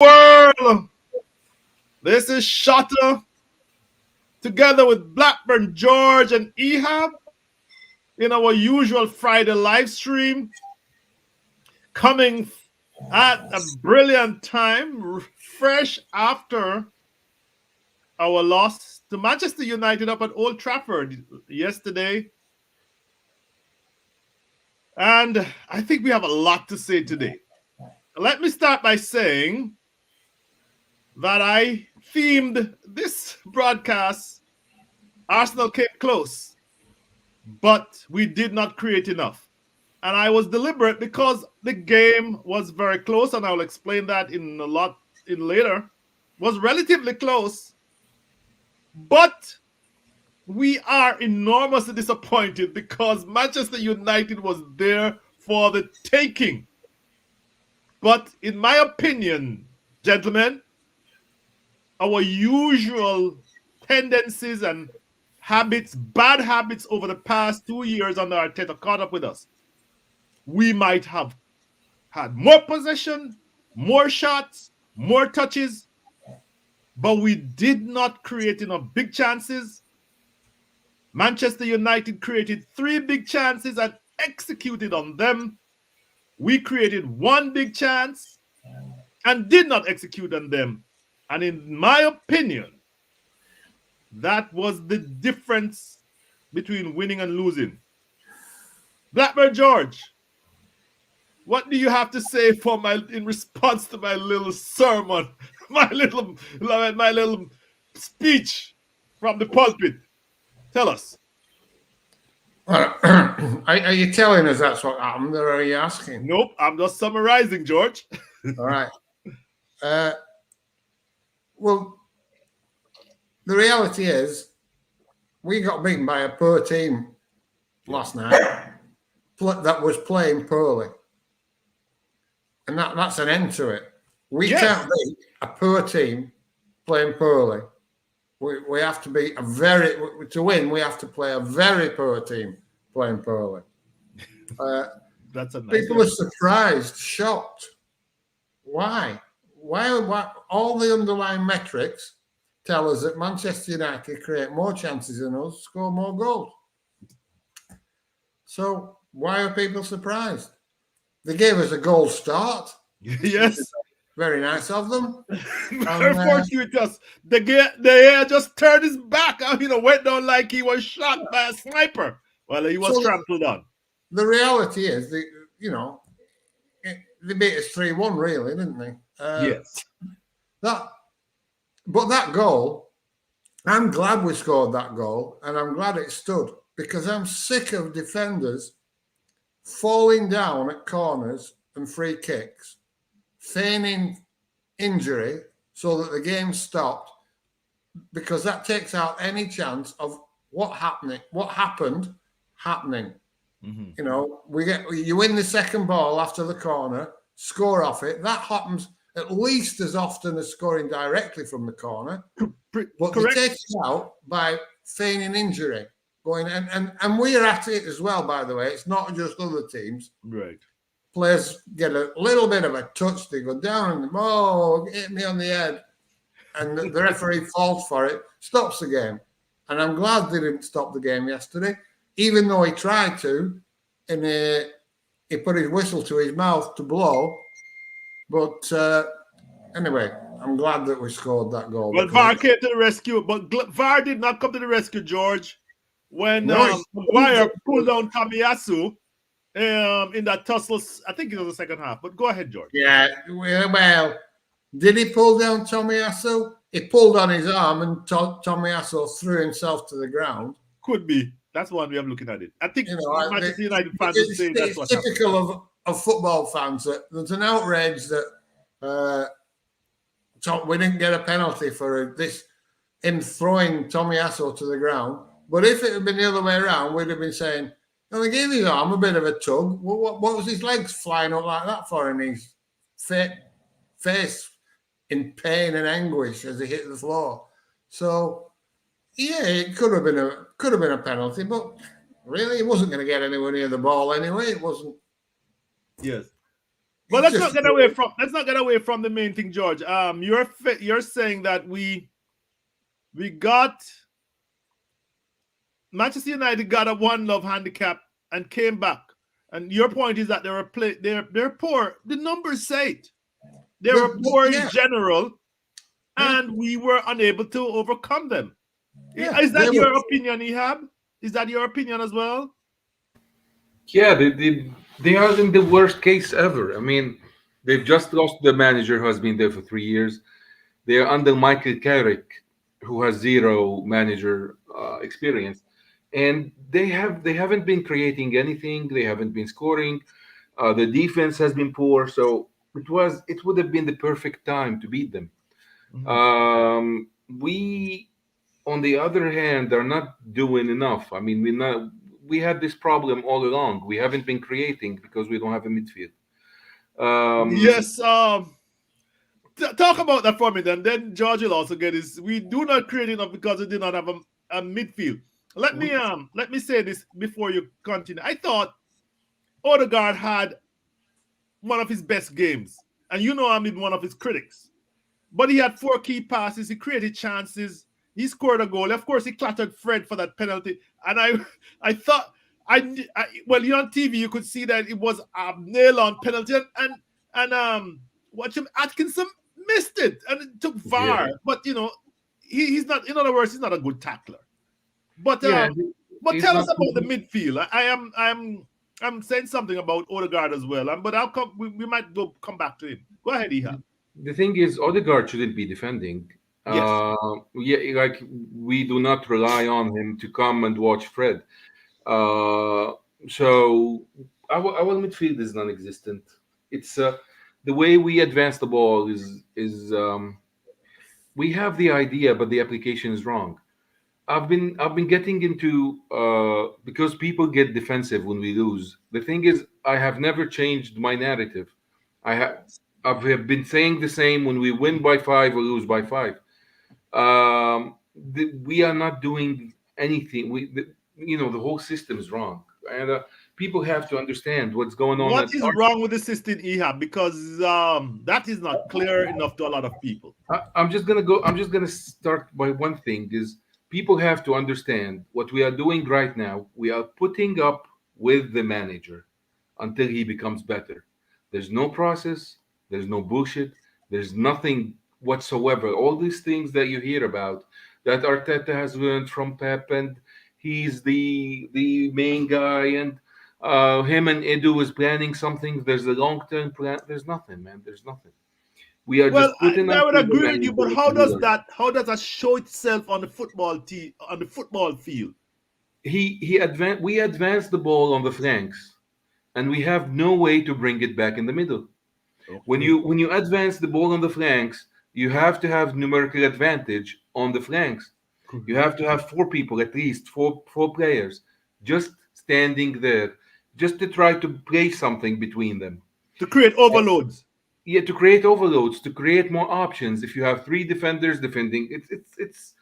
World. This is Shutter together with Blackburn George and Ehab in our usual Friday live stream, coming at a brilliant time, fresh after our loss to Manchester United up at Old Trafford yesterday. And I think we have a lot to say today. Let me start by saying that I themed this broadcast Arsenal came close, but we did not create enough. And I was deliberate because the game was very close, and I'll explain that in later. Was relatively close, but we are enormously disappointed because Manchester United was there for the taking. But in my opinion, gentlemen, our usual tendencies and bad habits over the past 2 years under Arteta caught up with us. We might have had more possession, more shots, more touches, but we did not create enough big chances. Manchester United created 3 big chances and executed on them. We created 1 big chance and did not execute on them. And in my opinion, that was the difference between winning and losing. Blackburn George, what do you have to say in response to my little sermon, my little speech from the pulpit? Tell us. Are you telling us that's what happened, or are you asking? Nope, I'm just summarizing, George. All right. Well, the reality is we got beaten by a poor team last night that was playing poorly. And that's an end to it. We can't beat a poor team playing poorly. We have to be to win, we have to play a very poor team playing poorly. That's a nice people are surprised, shocked. Why? Why? All the underlying metrics tell us that Manchester United create more chances than us, score more goals. So why are people surprised? They gave us a goal start. Yes. Very nice of them. Very fortuitous. The air just turned his back. Went down like he was shot by a sniper. Well, he was trampled on. The reality is, they beat us 3-1, really, didn't they? Yes. But that goal, I'm glad we scored that goal, and I'm glad it stood, because I'm sick of defenders falling down at corners and free kicks, feigning injury so that the game stopped, because that takes out any chance of what happened happening. Mm-hmm. You win the second ball after the corner, score off it. That happens at least as often as scoring directly from the corner. But they take it out by feigning injury. And we're at it as well, by the way. It's not just other teams. Right. Players get a little bit of a touch, they go down and hit me on the head. And the referee falls for it, stops the game. And I'm glad they didn't stop the game yesterday, even though he tried to, and he put his whistle to his mouth to blow. But anyway, I'm glad that we scored that goal. Well, VAR came to the rescue, but VAR did not come to the rescue, George. When Maguire pulled down Tomiyasu in that tussle, I think it was the second half. But go ahead, George. Yeah, well, did he pull down Tomiyasu? He pulled on his arm, and Tomiyasu threw himself to the ground. Could be. That's one way I'm looking at it. I think Manchester United fans would say that's what happened. It's typical of football fans that there's an outrage that we didn't get a penalty for him throwing Tomiyasu to the ground. But if it had been the other way around, we'd have been saying, "No, they gave his arm a bit of a tug. What was his legs flying up like that for?" And his face in pain and anguish as he hit the floor. So, yeah, it could have been a penalty, but really, he wasn't going to get anywhere near the ball anyway. It wasn't. Yes. But It's just let's not get away from the main thing, George. You're saying that we got Manchester United got a one love handicap and came back. And your point is that they're poor. The numbers say it. They were poor in yeah, general, yeah, and we were unable to overcome them. yeah. Is They that were your opinion, Ehab? Is that your opinion as well? Yeah, they are in the worst case ever. I mean, they've just lost the manager who has been there for 3 years. They are under Michael Carrick, who has zero manager experience, and they haven't been creating anything. They haven't been scoring. The defense has been poor, so it would have been the perfect time to beat them. Mhm. We, on the other hand, are not doing enough. I mean, we had this problem all along. We haven't been creating because we don't have a midfield. Um, Yes. Talk about that for me, then George will also get his. We do not create enough because we do not have a midfield. we, Let me say this before you continue. I thought Odegaard had one of his best games, and you know I'm in one of his critics. But he had four key passes. He created chances. He scored a goal. Of course, he clattered Fred for that penalty. And I thought, well, you on TV, you could see that it was a nail-on penalty, and watch him. Atkinson missed it, and it took yeah, VAR. But he's not. In other words, he's not a good tackler. But yeah, but he's tell us not. about the midfield. I'm saying something about Odegaard as well. But I'll come. We might come back to him. Go ahead, Ehab. The thing is, Odegaard shouldn't be defending. Yes. Yeah, like we do not rely on him to come and watch Fred. Uh, so our midfield is non-existent. It's the way we advance the ball is we have the idea, but the application is wrong. I've been getting into because people get defensive when we lose. The thing is, I have never changed my narrative. I have have been saying the same when we win by five or lose by five. We are not doing anything. The whole system is wrong, and people have to understand what's going on What at is wrong with the system, Ehab? Because that is not clear enough to a lot of people. I'm just gonna go. I'm just gonna start by one thing: is people have to understand what we are doing right now. We are putting up with the manager until he becomes better. There's no process. There's no bullshit. There's nothing whatsoever. All these things that you hear about that Arteta has learned from Pep, and he's the main guy, and him and Edu is planning something. There's a long term plan. There's nothing, man. There's nothing. We are Well, just putting I up would with the agree with you, but manager to do that. how does that show itself on the football field? He advan We advance the ball on the flanks, and we have no way to bring it back in the middle. Okay. When you advance the ball on the flanks, you have to have numerical advantage on the flanks. You Correct. have to have four people, at least four players, just standing there, just to try to play something between them. To create overloads. Yeah, to create overloads, to create more options. If you have three defenders defending, it's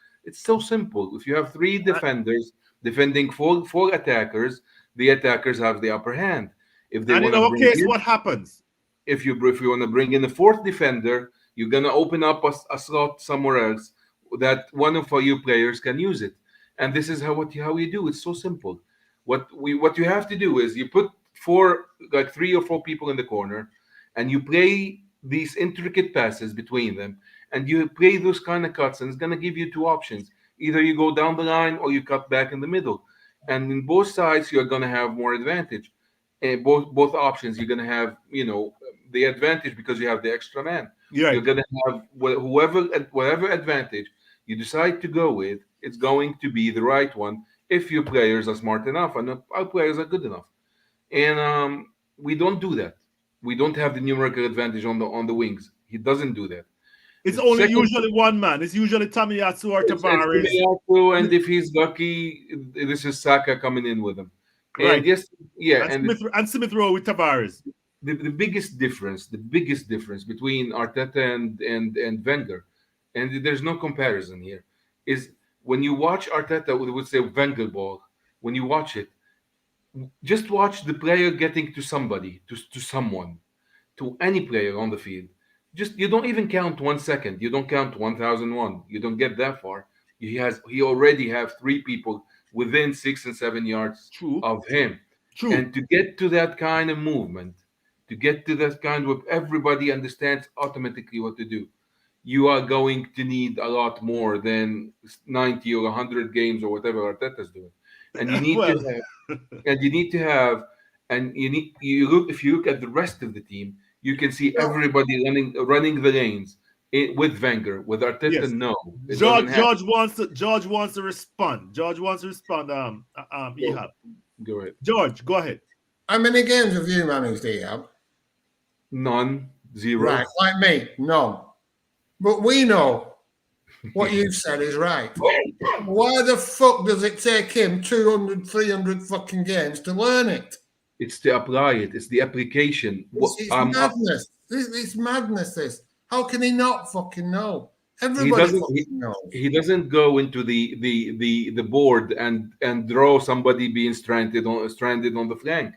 so simple. If you have three Uh, defenders defending four attackers, the attackers have the upper hand. If they And in want to our bring case, in what happens? if you want to bring in a fourth defender, you're gonna open up a slot somewhere else that one of you players can use it. And this is how you do. It's so simple. What you have to do is you put three or four people in the corner, and you play these intricate passes between them, and you play those kind of cuts, and it's gonna give you two options. Either you go down the line or you cut back in the middle, and in both sides you're gonna have more advantage. Both options you're gonna have the advantage because you have the extra man. You're You're right. gonna have whatever advantage you decide to go with. It's going to be the right one if your players are smart enough and our players are good enough. And we don't do that. We don't have the numerical advantage on the wings. He doesn't do that. It's The only second, usually one man. It's usually Tamiyasu or it's Tavares. Kimiyasu, and if he's lucky, this is Saka coming in with him. And Right. yes, yeah, And and Smith Rowe with Tavares. the biggest difference between Arteta and Wenger, and there's no comparison here, is when you watch Arteta, we would say Wenger ball. When you watch it, just watch the player getting to somebody, to someone. to any player on the field. Just you don't even count 1 second. You don't count 1001. You don't get that far. He already have three people within 6 and 7 yards True. of him, True. and to get to that kind of movement, to get to that kind where everybody understands automatically what to do, you are going to need a lot more than 90 or 100 games or whatever Arteta's doing, and you need to Well, have and you need to have and you look if you look at the rest of the team, you can see No, everybody running the lanes with Wenger. With Arteta, yes. no, it doesn't happen. George wants to respond. George wants to respond. Go, Ehab. go ahead. George, go ahead. how many games have you managed, Ehab? None, Right, zero. like me, none. But we know what you've said is right. Why the fuck does it take him 200, 300 fucking games to learn it? It's to apply it. It's the application. It's madness. It's madness, this. How can he not fucking know? He Everybody doesn't. fucking knows. He doesn't go into the board and draw somebody being stranded on the flank.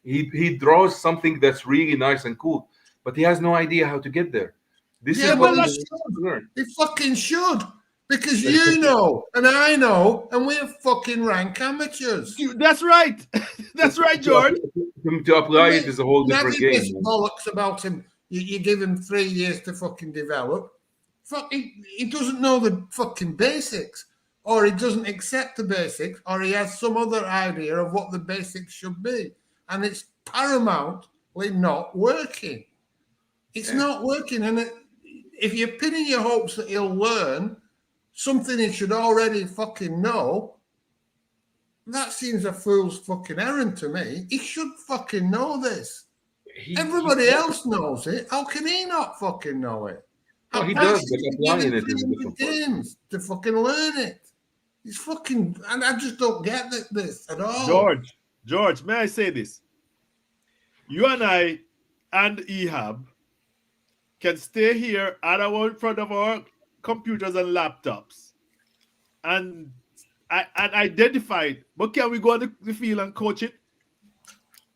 He draws something that's really nice and cool, but he has no idea how to get there. This Yeah, is but what Well, he he that's needs should. to learn. He fucking should. Because you know, and I know, and we're fucking rank amateurs. that's right. That's right, George. To apply it is a whole And different having this game, man. bollocks about him, you give him 3 years to fucking develop. Fuck, he doesn't know the fucking basics, or he doesn't accept the basics, or he has some other idea of what the basics should be, and it's paramountly not working. It's Yeah. not working, and if you're pinning your hopes that he'll learn something he should already fucking know, that seems a fool's fucking errand to me. He should fucking know this. Everybody else knows it. How can he not fucking know it? Well, he Why does, should but he be applying given it is a 300 different part. games to fucking learn it? It's fucking, and I just don't get this at all. George, may I say this? You and I and Ehab can stay here in front of our computers and laptops and identify it. But can we go on the field and coach it?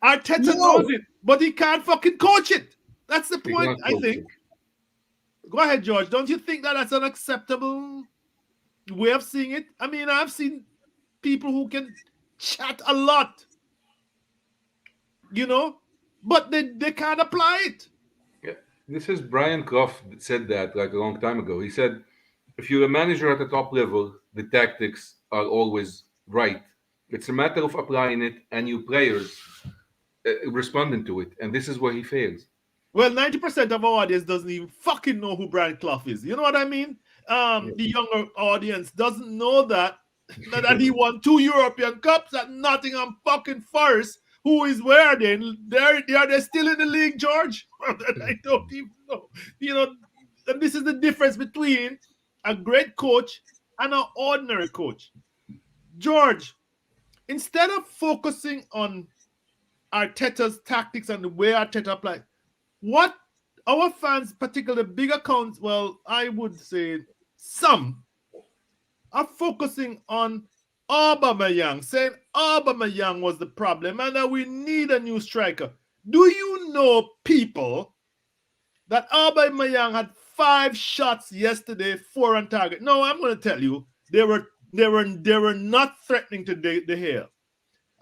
Arteta No. knows it, but he can't fucking coach it. That's the He point, can't I coach think. it. Go ahead, George. Don't you think that that's an acceptable way of seeing it? I mean, I've seen people who can chat a lot, but they can't apply it. Yeah. This is Brian Clough that said that like a long time ago. He said, if you're a manager at the top level, the tactics are always right. It's a matter of applying it and you players responding to it. And this is where he fails. Well, 90% of our audience doesn't even fucking know who Brian Clough is. You know what I mean? The younger audience doesn't know that he won 2 European Cups at Nottingham fucking Forest. Who is where then? They're still in the league, George. I don't even know. And this is the difference between a great coach and an ordinary coach. George, instead of focusing on Arteta's tactics and the way Arteta applies, what our fans, particularly big accounts, well, I would say some, are focusing on Aubameyang, saying Aubameyang was the problem and that we need a new striker. Do you know, people, that Aubameyang had 5 shots yesterday, 4 on target? No, I'm going to tell you, they were not threatening to De Gea.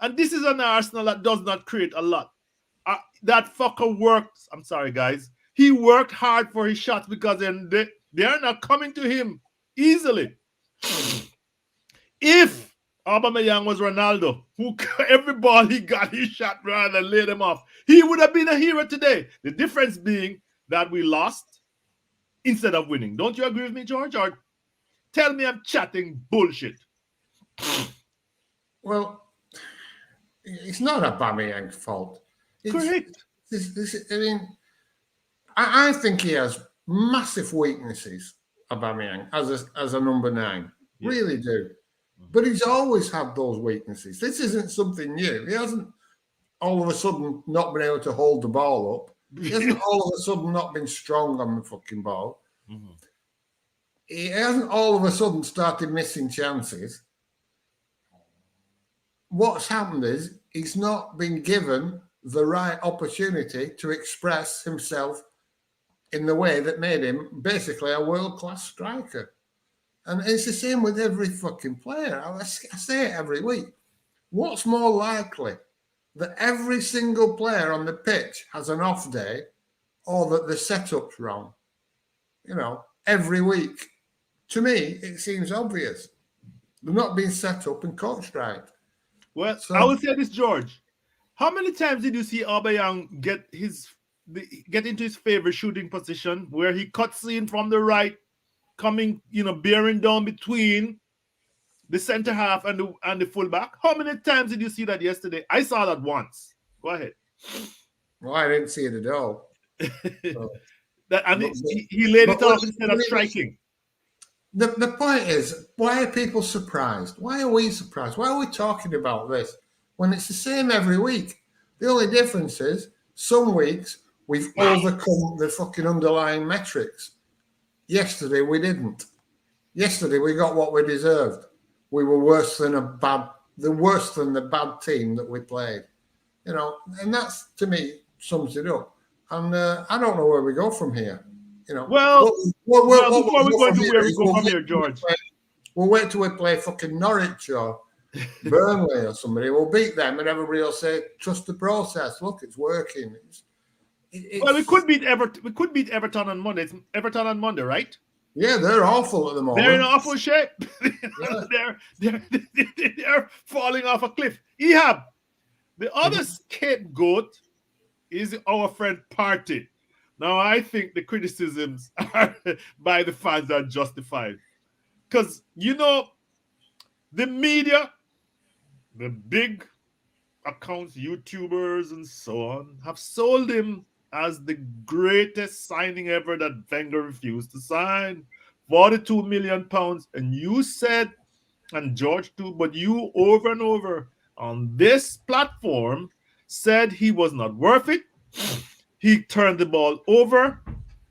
And this is an Arsenal that does not create a lot. That fucker worked. I'm sorry, guys. He worked hard for his shots because they are not coming to him easily. If Aubameyang was Ronaldo, who every ball he got, he shot rather than laid him off, he would have been a hero today. The difference being that we lost instead of winning. Don't you agree with me, George? Or tell me I'm chatting bullshit. Well, it's not Aubameyang's fault. Correct. I mean, I think he has massive weaknesses, Aubameyang, as a number 9. Yeah. Really do. But he's always had those weaknesses. This isn't something new. He hasn't all of a sudden not been able to hold the ball up. He hasn't all of a sudden not been strong on the fucking ball. Mhm. He hasn't all of a sudden started missing chances. What's happened is he's not been given the right opportunity to express himself in the way that made him basically a world-class striker. And it's the same with every fucking player. I say it every week. What's more likely, that every single player on the pitch has an off day, or that the setup's wrong? You know, every week. To me, it seems obvious. They're not being set up and coached right. Well, So, I will say this, George. How many times did you see Aubameyang get into his favorite shooting position where he cuts in from the right, coming, bearing down between the center half and the fullback? How many times did you see that yesterday? I saw that once. Go ahead. well, I didn't see it at all. So, he laid it off but instead of striking. the point is, why are people surprised? Why are we surprised? Why are we talking about this when it's the same every week? The only difference is some weeks we've overcome the fucking underlying metrics. Yesterday we didn't. Yesterday we got what we deserved. We were worse than the bad team that we played. You know, and that's, to me, sums it up. And I don't know where we go from here. You know, Well, before we go into where we go from here, George, we'll wait till we play fucking Norwich or Burnley or somebody. We'll beat them, and everybody will say, "Trust the process. Look, it's working." Well, we could beat Everton. We could beat Everton on Monday. It's Everton on Monday, right? Yeah, they're awful at the moment. They're in awful shape. Yeah. they're falling off a cliff. Ehab, the other scapegoat is our friend Partey. Now, I think the criticisms by the fans are justified. Because, the media, the big accounts, YouTubers and so on, have sold him as the greatest signing ever that Wenger refused to sign. £42 million. And you said, and George too, but you over and over on this platform said he was not worth it. He turned the ball over.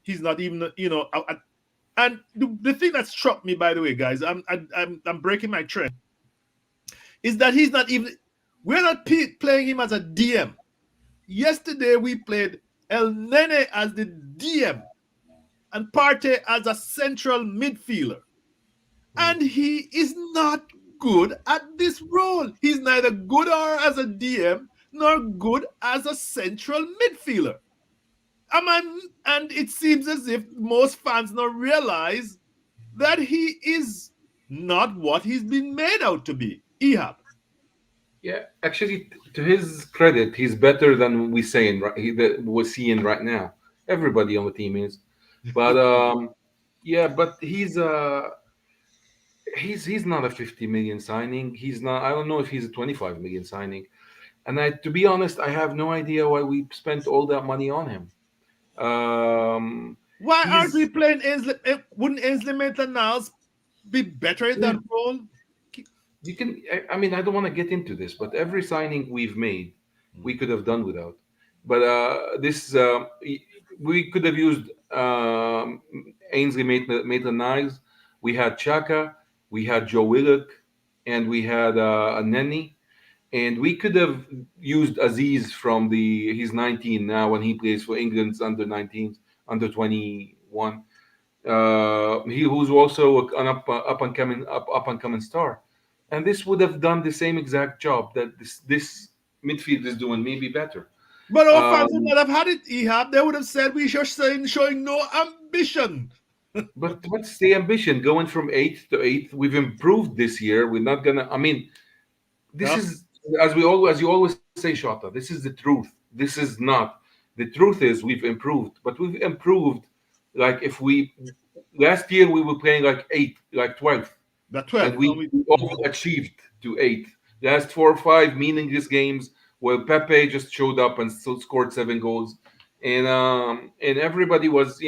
He's not even, and the thing that struck me, by the way, guys, I'm breaking my trend, is that he's not even, we're not playing him as a DM. Yesterday we played El Nene as the DM and Partey as a central midfielder. And he is not good at this role. He's neither good as a DM nor good as a central midfielder. And it seems as if most fans now realize that he is not what he's been made out to be. Ehab. Yeah, actually, to his credit, he's better than we're seeing right now. Everybody on the team is, but yeah, but he's not a 50 million signing. He's not. I don't know if he's a 25 million signing. And to be honest, I have no idea why we spent all that money on him. Why aren't we playing Ainsley? Wouldn't Ainsley Maitland-Niles be better in that role? You can. I mean, I don't want to get into this, but every signing we've made, we could have done without. But we could have used Ainsley Maitland-Niles. We had Chaka, we had Joe Willock, and we had a Nenny. And we could have used Aziz he's 19 now when he plays for England's under 19s, under 21. He who's also an up and coming star. And this would have done the same exact job that this midfield is doing, maybe better. But our fans would not have had it, Ehab. They would have said we are showing no ambition. But what's the ambition? Going from 8th to 8th, we've improved this year. We're not gonna. I mean, this is as you always say, Shota. This is the truth. This is not. The truth is we've improved, but we've improved. Like last year we were playing like 8th, like 12th. The 12th. And we overachieved to 8th. Last 4 or 5 meaningless games where Pepe just showed up and still scored 7 goals, and everybody was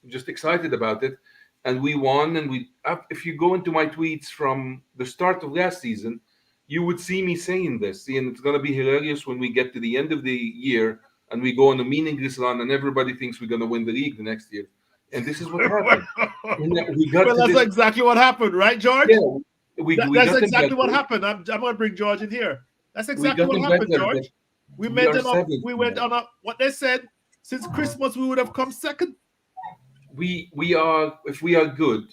just excited about it, and we won. And if you go into my tweets from the start of last season, you would see me saying this, and it's going to be hilarious when we get to the end of the year and we go on a meaningless run and everybody thinks we're going to win the league the next year. And this is what happened. That's exactly what happened, right, George? Yeah, that's exactly what happened. I'm going to bring George in here. That's exactly what happened, George. We We made are them up. seventh We went now. on a what they said. Since Christmas, we would have come second. We are, if we are good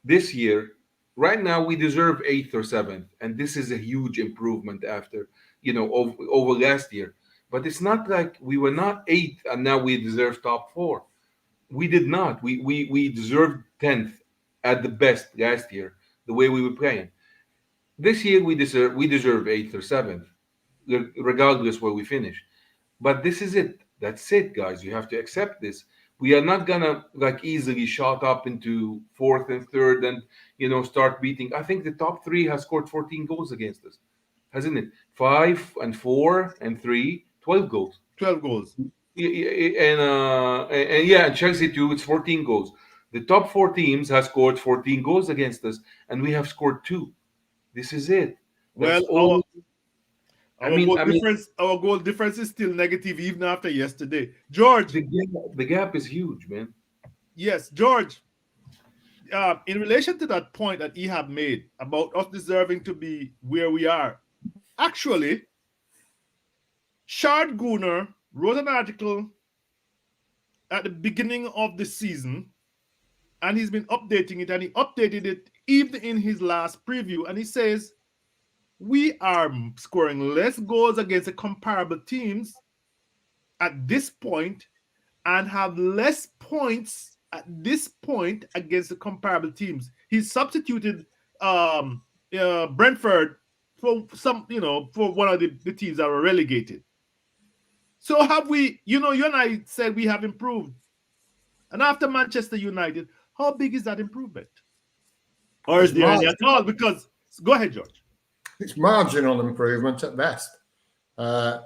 this year, right now we deserve eighth or seventh, and this is a huge improvement after, over last year. But it's not like we were not eighth and now we deserve top four. We did not. We deserved 10th at the best last year, the way we were playing. This year we deserve eighth or seventh, regardless where we finish. But this is it. That's it, guys. You have to accept this. We are not gonna like easily shot up into fourth and third and start beating. I think the top three has scored 14 goals against us, hasn't it? Five and four and three, 12 goals. 12 goals. And yeah, and Chelsea too. It's 14 goals. The top four teams have scored 14 goals against us, and we have scored two. This is it. That's Well, all. I our mean, goal I mean, difference, our goal difference is still negative even after yesterday. George, the gap is huge, man. yes, George. In relation to that point that Ehab made about us deserving to be where we are, actually, Shard Gooner wrote an article at the beginning of the season, and he's been updating it, and he updated it even in his last preview, and he says we are scoring less goals against the comparable teams at this point and have less points at this point against the comparable teams. He substituted Brentford for for one of the teams that were relegated. So have we, you and I said we have improved. And after Manchester United, how big is that improvement? Or is It's, there mar- any at all? Because, go ahead, George. it's marginal improvement at best. I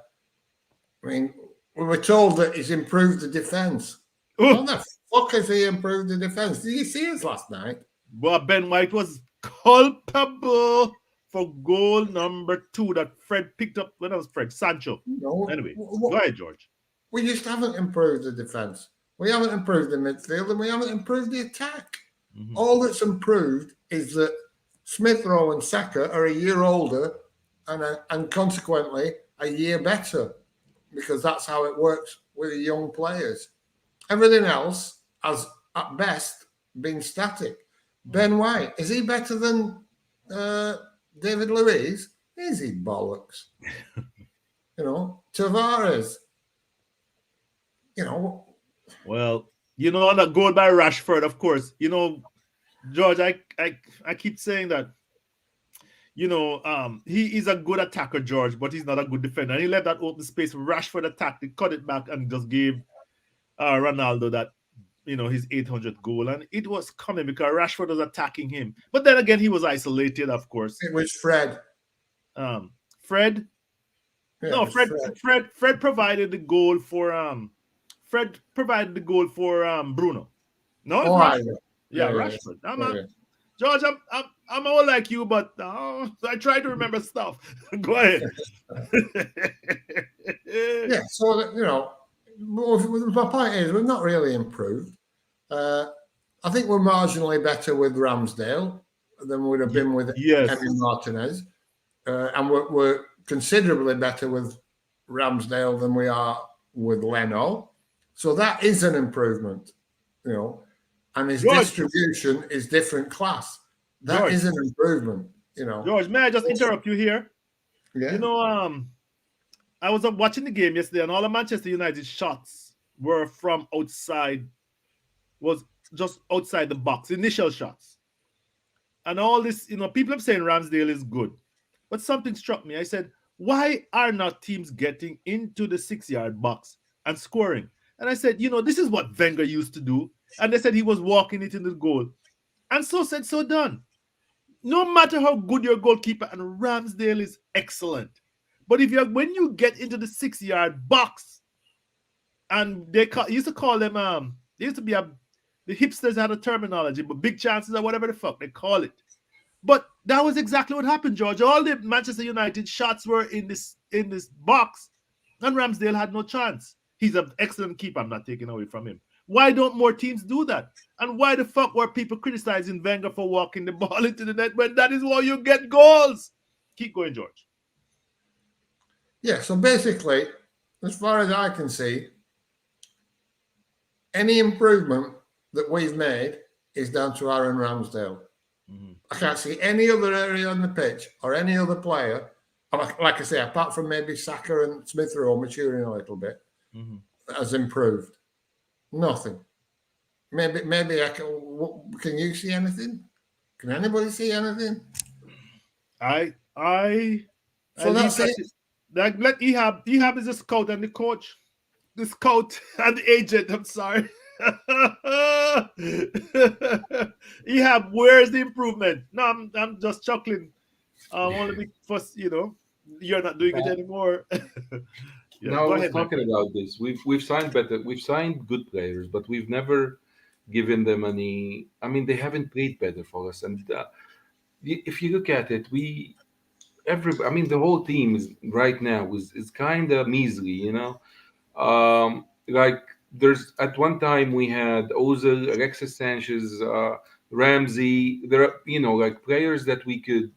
mean, we were told that he's improved the defence. How the fuck has he improved the defence? Did you see us last night? But Ben White was culpable for goal number 2 that Fred picked up. When that was Fred Sancho. No. Anyway, go ahead, George. We just haven't improved the defence. We haven't improved the midfield, and we haven't improved the attack. Mhm. All that's improved is that Smith Rowe and Saka are a year older and consequently a year better, because that's how it works with the young players. Everything else has, at best, been static. Ben White, is he better than David Luiz? Is he bollocks? Tavares, Well, on a goal by Rashford, of course. George, I keep saying that. He is a good attacker, George, but he's not a good defender. And he left that open space for Rashford attack. They cut it back and just gave Ronaldo that, his 800th goal. And it was coming because Rashford was attacking him. But then again, he was isolated, of course. it was Fred. Fred? Yeah, No, it was Fred provided the goal for Bruno. No, it's Rashford. Yeah, Rashford. George, I'm all like you, but I try to remember stuff. Go ahead. Yeah, so my point is we've not really improved. I think we're marginally better with Ramsdale than we would have been with Emi Martinez, and we're considerably better with Ramsdale than we are with Leno. So that is an improvement, and his distribution is different class. That is an improvement, George, may I just interrupt you here? Yeah. I was watching the game yesterday, and all of Manchester United's shots were from outside, was just outside the box, initial shots. And all this, people are saying Ramsdale is good. But something struck me. I said, why are not teams getting into the 6-yard box and scoring? And I said, this is what Wenger used to do. And they said he was walking it in the goal. And so said, so done. No matter how good your goalkeeper, and Ramsdale is excellent. But when you get into the 6-yard box, and they used to call them, they used to be the hipsters had a terminology, but big chances or whatever the fuck they call it. But that was exactly what happened, George. All the Manchester United shots were in this box, and Ramsdale had no chance. He's an excellent keeper. I'm not taking away from him. Why don't more teams do that? And why the fuck were people criticizing Wenger for walking the ball into the net when that is why you get goals? Keep going, George. Yeah, so basically, as far as I can see, any improvement that we've made is down to Aaron Ramsdale. Mhm. I can't see any other area on the pitch or any other player, like I say, apart from maybe Saka and Smith Rowe maturing a little bit, Mhm. that has improved. Nothing. Maybe I can you see anything? Can anybody see anything? I So leave that's that. it. Like, let Ehab. Ehab is the scout and the coach. The scout and the agent. I'm sorry. Ehab, where's the improvement? No, I'm just chuckling. Only because you're not doing it anymore. Yeah, Now I go was ahead, man. talking about this. We've signed better. We've signed good players, but we've never given them any. I mean, they haven't played better for us. And if you look at it, I mean, the whole team is right now is kind of measly. Like there's at one time we had Ozil, Alexis Sanchez, Ramsey. There are like players that we could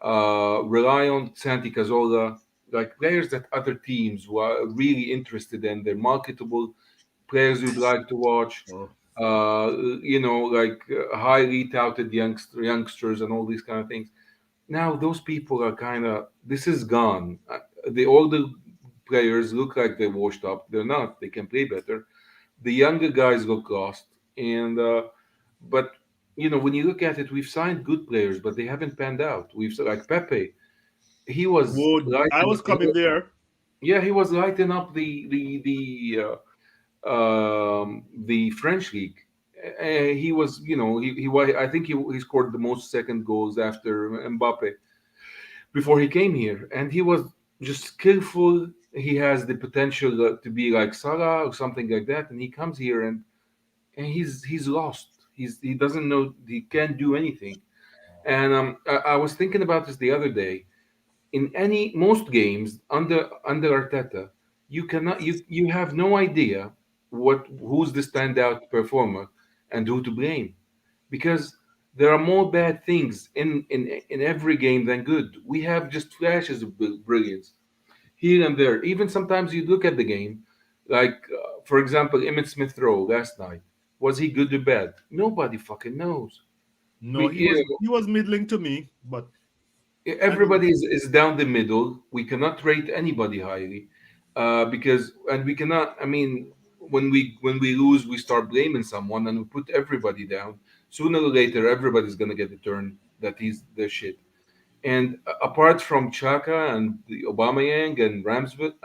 rely on, Santi Cazorla, like players that other teams were really interested in. They're marketable players you'd like to watch. Oh, Like highly touted youngsters and all these kind of things. Now those people are kind of this is gone. The older players look like they're washed up. They're not. They can play better. The younger guys look lost. And but when you look at it, we've signed good players, but they haven't panned out. We've like Pepe. He was would I lighting. was coming there. Yeah, he was lighting up the French league. He was, I think he scored the most second goals after Mbappe before he came here, and he was just skillful. He has the potential to be like Salah or something like that, and he comes here and he's lost. He doesn't know, he can't do anything. And I was thinking about this the other day. In most games under Arteta, you have no idea who's the standout performer and who to blame, because there are more bad things in every game than good. We have just flashes of brilliance here and there. Even sometimes you look at the game, like for example, Emmett Smith Rowe last night. Was he good or bad? Nobody fucking knows. No, We you know, he was middling to me, but I mean, Everybody is down the middle. We cannot rate anybody highly, because and we cannot. I mean, when we lose, we start blaming someone and we put everybody down. Sooner or later, everybody's gonna get the turn that he's the shit. And apart from Chaka and the Obamayang and Ramswood,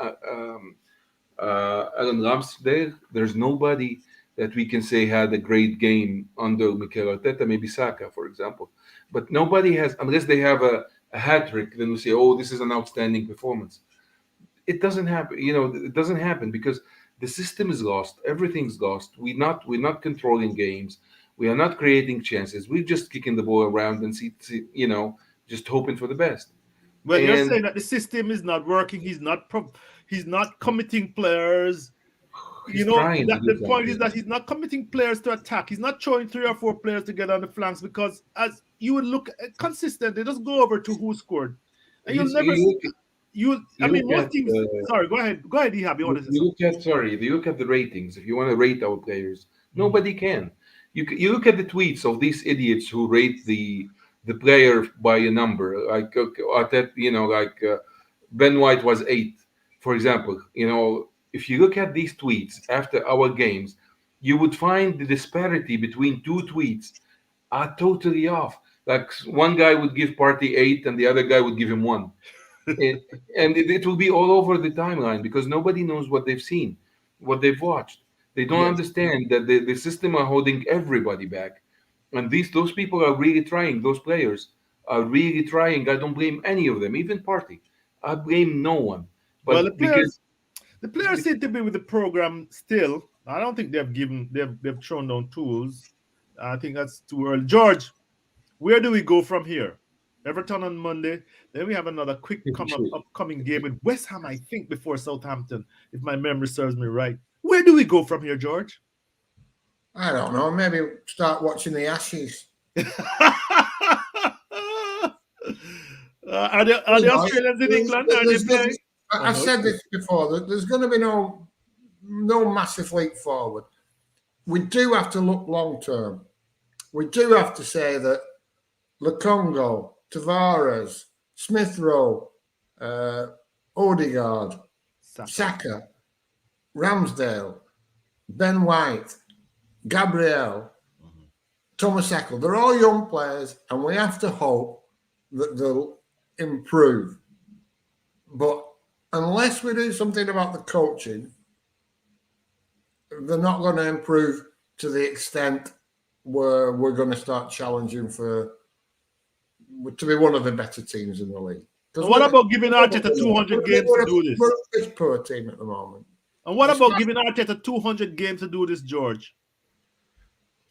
Alan Ramsdale, there's nobody that we can say had a great game under Mikel Arteta. Maybe Saka, for example, but nobody has, unless they have a hat trick. Then we say, "Oh, this is an outstanding performance." It doesn't happen. It doesn't happen because the system is lost. Everything's lost. We're not controlling games. We are not creating chances. We're just kicking the ball around and just hoping for the best. well, you're And saying that the system is not working. He's not committing players. he's trying to That do the point is something. that he's not committing players to attack. He's not throwing three or four players together on the flanks because as you would look consistently, just go over to who scored, and you'll He's never. You, I you mean, look most at teams. Sorry, go ahead. Go ahead, Ehab. You want to say you something? look at sorry, you look at the ratings. If you want to rate our players, Mhm. nobody can. You look at the tweets of these idiots who rate the player by a number, like Ben White was 8, for example. If you look at these tweets after our games, you would find the disparity between two tweets are totally off. Like one guy would give Party 8, and the other guy would give him 1. it, and it will be all over the timeline because nobody knows what they've seen, what they've watched. They don't Yes. understand that the system are holding everybody back, and those people are really trying. Those players are really trying. I don't blame any of them, even Party. I blame no one, Well, but because the players seem to be with the program still. I don't think they've thrown down tools. I think that's too early. George, where do we go from here? Everton on Monday. Then we have another quick upcoming game with West Ham, I think, before Southampton, if my memory serves me right. Where do we go from here, George? I don't know. Maybe start watching the Ashes. Are the You know, Australians in there's, England? Are they there's nothing, playing? I've said this before, that there's going to be no massive leap forward. We do have to look long term. We do have to say that Lukongo, Tavares, Smith Rowe, Odegaard, Saka, Ramsdale, Ben White, Gabriel, Thomas Eccles, they're all young players, and we have to hope that they'll improve. But unless we do something about the coaching, they're not going to improve to the extent where we're going to start challenging to be one of the better teams in the league. And what about giving Arteta 200 games to do this? We're a poor team at the moment. And what about giving Arteta 200 games to do this, George?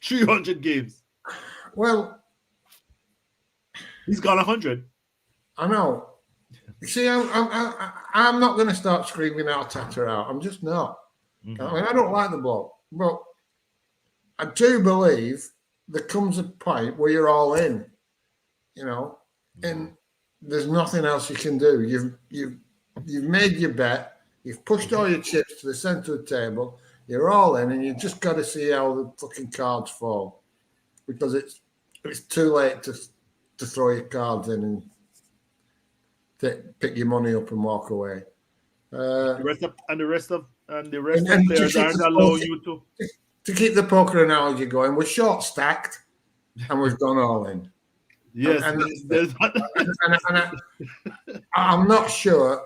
300 games. Well, he's got 100. I know. You see, I'm not going to start screaming Arteta out. I'm just not. I mean, I don't like the bloke, but I do believe there comes a point where you're all in, and there's nothing else you can do. You've made your bet. You've pushed all your chips to the centre of the table. You're all in, and you just got to see how the fucking cards fall, because it's too late to throw your cards in and pick your money up and walk away. The rest of the players aren't allowing you to keep the poker analogy going. We're short stacked, and we've gone all in. Yes, I'm not sure,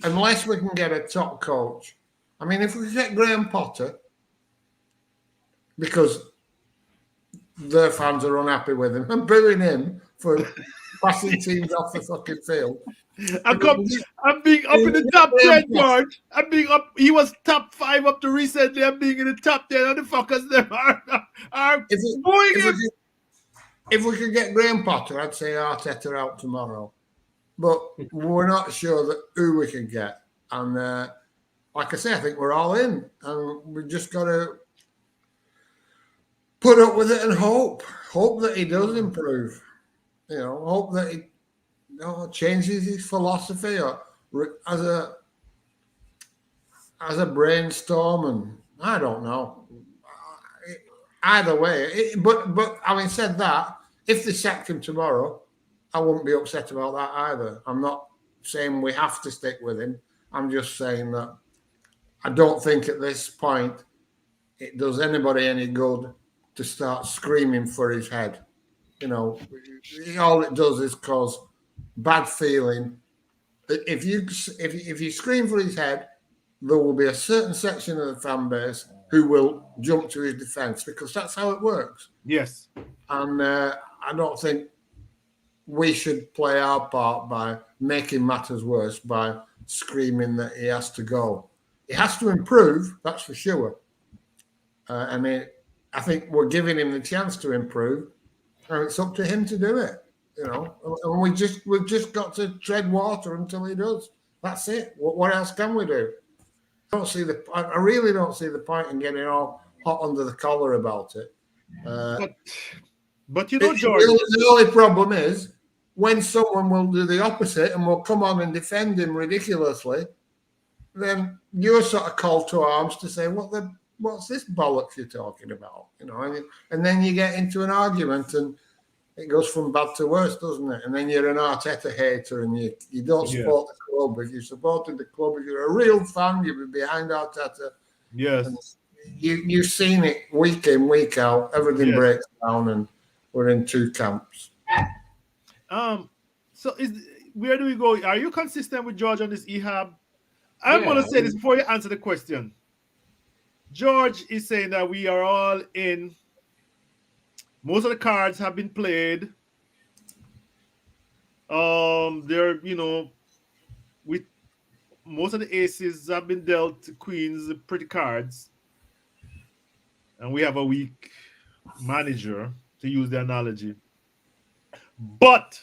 unless we can get a top coach. I mean, if we get Graham Potter, because their fans are unhappy with him and booing him for passing teams off the fucking field. I'm being up in the top 10, George. I'm being up. He was top 5 up to recently. I'm being in the top 10. How the fuckers them are booing him. If we could get Graham Potter, I'd say Arteta out tomorrow. But we're not sure that who we can get. And like I say, I think we're all in. And we just got to put up with it and hope. Hope that he does improve. Hope that he changes his philosophy or as a brainstorm. And I don't know. Either way. But having said that, if they sacked him tomorrow, I wouldn't be upset about that either. I'm not saying we have to stick with him. I'm just saying that I don't think at this point it does anybody any good to start screaming for his head. All it does is cause bad feeling. If you scream for his head, there will be a certain section of the fan base who will jump to his defense, because that's how it works. Yes. And I don't think we should play our part by making matters worse by screaming that he has to go. He has to improve, that's for sure. I think we're giving him the chance to improve, and it's up to him to do it. And we've just got to tread water until he does. That's it. What else can we do? I really don't see the point in getting all hot under the collar about it. But George, the only problem is when someone will do the opposite and will come on and defend him ridiculously, then you're sort of called to arms to say, what's this bollocks you're talking about? And then you get into an argument and it goes from bad to worse, doesn't it? And then you're an Arteta hater and you don't support the club. If you supported the club, if you're a real fan, you'd be behind Arteta. Yes. And you've seen it week in, week out. Everything breaks down and we're in two camps. So where do we go? Are you consistent with George on this Ehab? I'm going to say this before you answer the question. George is saying that we are all in. Most of the cards have been played. With most of the aces have been dealt, queens, pretty cards. And we have a weak manager, to use the analogy. But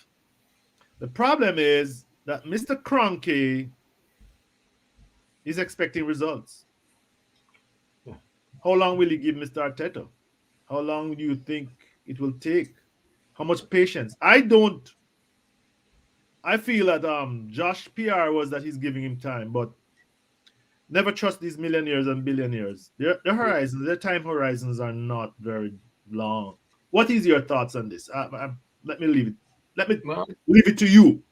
the problem is that Mr. Kroenke is expecting results. How long will you give Mr. Arteta? How long do you think it will take? How much patience? I don't I feel that Josh PR was that he's giving him time, but never trust these millionaires and billionaires. Their horizons, their time horizons are not very long. What is your thoughts on this? Let me leave it. Let me Well, leave it to you.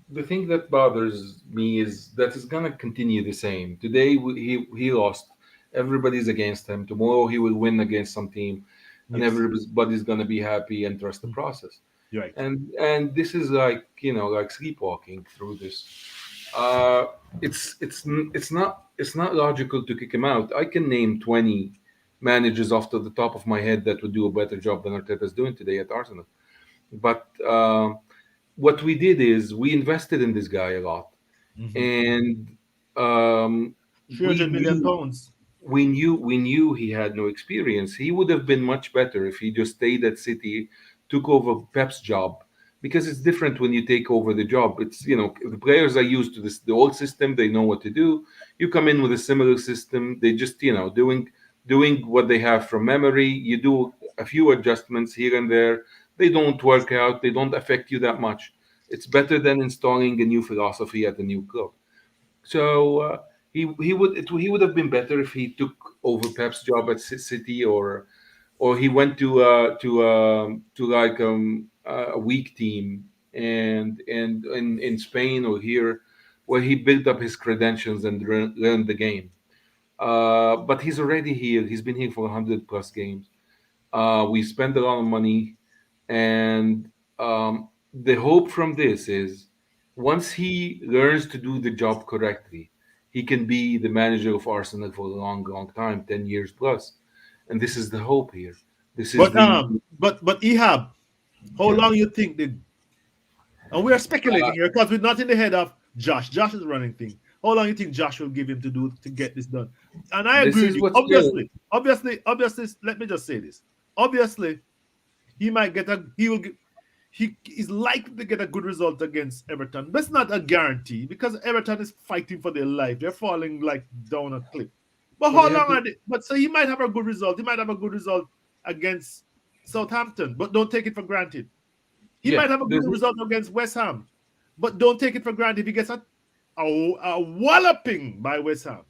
the thing that bothers me is that it's gonna continue the same. Today he lost. Everybody's against him. Tomorrow he will win against some team, and Yes, everybody's gonna be happy and trust the mm, process. you're right. And this is like, like sleepwalking through this. Uh, it's not logical to kick him out. I can name 20 managers off to the top of my head that would do a better job than Arteta's doing today at Arsenal. But what we did is we invested in this guy a lot, Mm-hmm. and um, Three we hundred million knew pounds. we knew he had no experience. He would have been much better if he just stayed at City, took over Pep's job, because it's different when you take over the job. It's, the players are used to the old system. They know what to do. You come in with a similar system. They just, doing what they have from memory. You do a few adjustments here and there. They don't work out. They don't affect you that much. It's better than installing a new philosophy at a new club. So he would have been better if he took over Pep's job at City, or he went to like a weak team, and in Spain or here, where he built up his credentials and learned the game. But he's already here. He's been here for 100+ games. We spend a lot of money, and the hope from this is once he learns to do the job correctly, he can be the manager of Arsenal for a long, long time, 10 years plus. And this is the hope here. This is But the Ehab, how yeah. long you think the and we are speculating here because we're not in the head of Josh. Josh is running things. How long you think Josh will give him to do to get this done? And I This agree with is you. what's good. Obviously. Let me just say this. Obviously, he might get a. He will. He is likely to get a good result against Everton. That's not a guarantee because Everton is fighting for their life. They're falling like down a cliff. But But how they have long been, are they? But so he might have a good result. He might have a good result against Southampton, but don't take it for granted. He yeah. might have a good There's result against West Ham, but don't take it for granted if he gets a walloping by West Ham.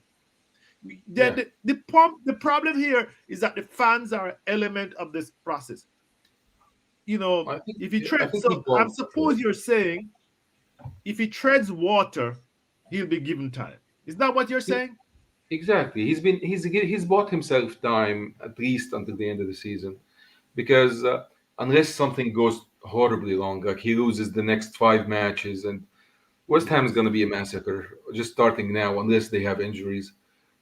yeah. The problem here is that the fans are an element of this process. I think If he I treads, think so he I'm bought. suppose you're saying if he treads water, he'll be given time. Is that what you're saying? Exactly. He's bought himself time at least until the end of the season, because unless something goes horribly wrong, like he loses the next 5 matches, and West Ham is going to be a massacre just starting now, unless they have injuries.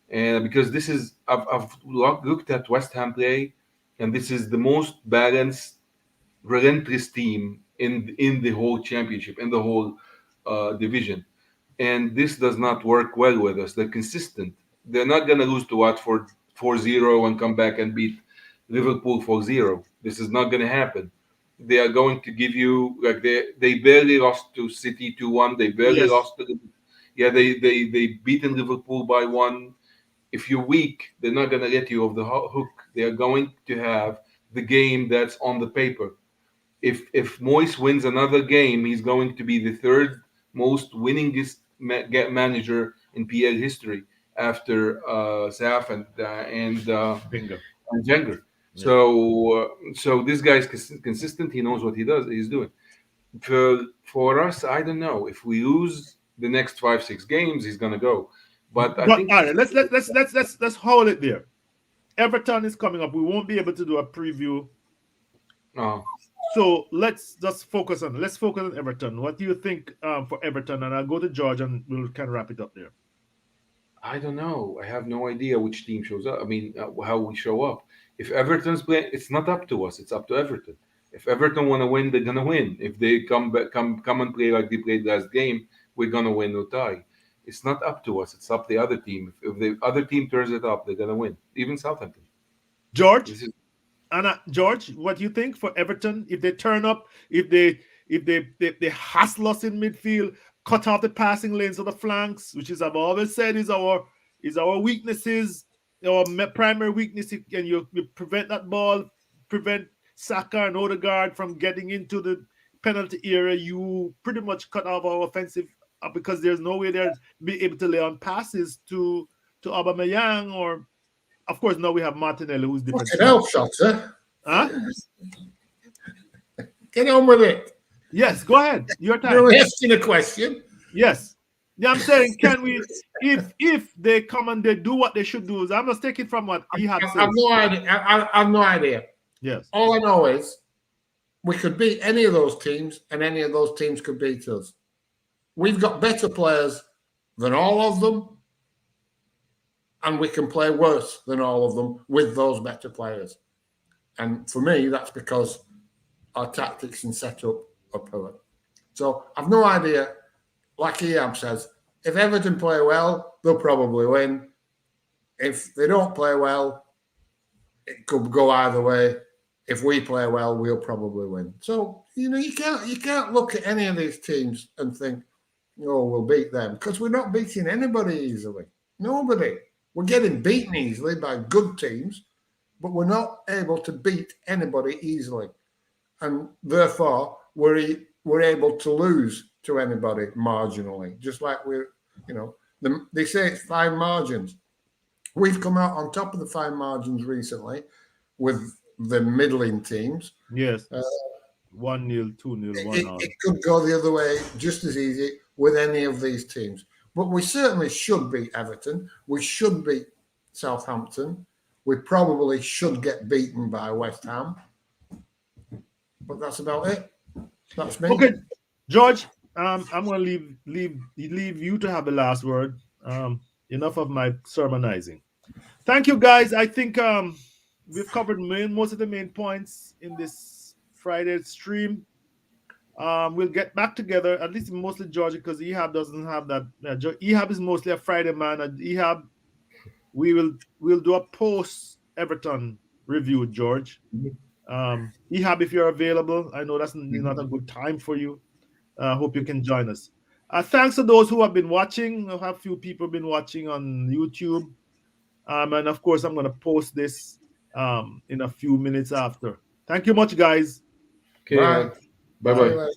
And because this is, I've looked at West Ham play, and this is the most balanced, relentless team in the whole championship, in the whole division. And this does not work well with us. They're consistent. They're not going to lose to Watford 4-0 and come back and beat Liverpool 4-0. This is not going to happen. They are going to give you, like, they barely lost to City 2-1. They barely Yes. lost to yeah, they beaten Liverpool by one. If you're weak, they're not going to let you off the hook. They are going to have the game that's on the paper. If Moyes wins another game, he's going to be the third most winningest manager in PL history after Saf Bingo. and Wenger. Yeah. So this guy's consistent. He knows what he's doing. For us, I don't know. If we lose the next 5 6 games, he's gonna go. But I But think all he's right, let's hold it there. Everton is coming up. We won't be able to do a preview. uh, So let's focus on Everton. What do you think for Everton? And I'll go to George and we'll kind of wrap it up there. I don't know. I have no idea which team shows up. I mean, how we show up. If Everton's playing, it's not up to us. It's up to Everton. If Everton want to win, they're gonna win. If they come back, come and play like they played last game, we're gonna win or tie. It's not up to us. It's up the other team. If the other team turns it up, they're gonna win. Even Southampton. George? This is Anna, George, what do you think for Everton if they turn up, if they hustle us in midfield, cut off the passing lanes of the flanks, which is I've always said is our weaknesses, our primary weakness, and you prevent that ball, prevent Saka and Odegaard from getting into penalty area, you pretty much cut off our offensive because there's no way they'll be able to lay on passes to Aubameyang, or of course now we have Martinelli, who's different. Fucking hell, Shotter. Huh? Get on with it. Yes, go ahead. Your time. You're asking a question. Yes. Yeah, I'm saying, can we, if they come and they do what they should do, I'm just taking from what he had said. I've no idea. I've no idea. Yes. All I know is we could beat any of those teams, and any of those teams could beat us. We've got better players than all of them, and we can play worse than all of them with those better players. And for me, that's because our tactics and setup are poor. So I've no idea. Like Iab says, if Everton play well, they'll probably win. If they don't play well, it could go either way. If we play well, we'll probably win. So you can't look at any of these teams and think, "Oh, we'll beat them," because we're not beating anybody easily. Nobody. We're getting beaten easily by good teams, but we're not able to beat anybody easily, and therefore we're able to lose to anybody marginally, just like they say it's fine margins. We've come out on top of the fine margins recently with the middling teams. Yes. 1-0, 2-0, 1-0. It could go the other way just as easy with any of these teams. But we certainly should beat Everton. We should beat Southampton. We probably should get beaten by West Ham. But that's about it. That's me. Okay, George, I'm going to leave you to have the last word. Enough of my sermonizing. Thank you, guys. I think we've covered most of the main points in this Friday stream. We'll get back together, at least mostly George, because Ehab doesn't have that. Ehab is mostly a Friday man. Ehab, we'll do a post Everton review, George. Ehab, if you're available, I know that's not a good time for you. Hope you can join us. Thanks to those who have been watching. I have a few people been watching on YouTube. And of course, I'm going to post this in a few minutes after. Thank you much, guys. Okay. Bye-bye.